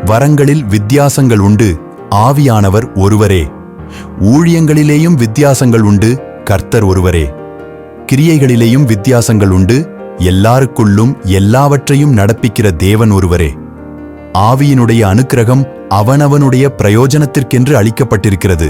வரங்களில் வித்தியாசங்கள் உண்டு, ஆவியானவர் ஒருவரே. ஊழியங்களிலேயும் வித்தியாசங்கள் உண்டு, கர்த்தர் ஒருவரே. கிரியைகளிலேயும் வித்தியாசங்கள் உண்டு, எல்லாருக்குள்ளும் எல்லாவற்றையும் நடப்பிக்கிற தேவன் ஒருவரே. ஆவியினுடைய அனுக்கிரகம் அவனவனுடைய பிரயோஜனத்திற்கென்று அளிக்கப்பட்டிருக்கிறது.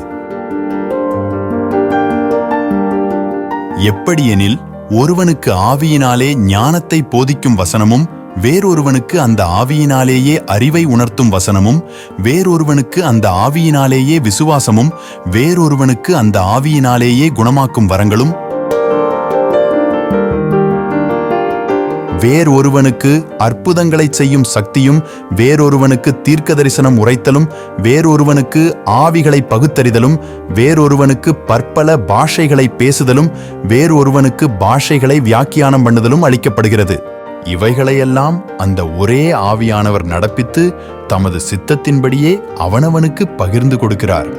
எப்படியெனில், ஒருவனுக்கு ஆவியினாலே ஞானத்தை போதிக்கும் வசனமும், வேறொருவனுக்கு அந்த ஆவியினாலேயே அறிவை உணர்த்தும் வசனமும், வேறொருவனுக்கு அந்த ஆவியினாலேயே விசுவாசமும், வேறொருவனுக்கு அந்த ஆவியினாலேயே குணமாக்கும் வரங்களும், வேறொருவனுக்கு அற்புதங்களைச் செய்யும் சக்தியும், வேறொருவனுக்கு தீர்க்க தரிசனம் உரைத்தலும், வேறொருவனுக்கு ஆவிகளை பகுத்தறிதலும், வேறொருவனுக்கு பற்பல பாஷைகளை பேசுதலும், வேறொருவனுக்கு பாஷைகளை வியாக்கியானம் பண்ணுதலும் அளிக்கப்படுகிறது. இவைகளையெல்லாம் அந்த ஒரே ஆவியானவர் நடப்பித்து தமது சித்தத்தின்படியே அவனவனுக்கு பகிர்ந்து கொடுக்கிறார்.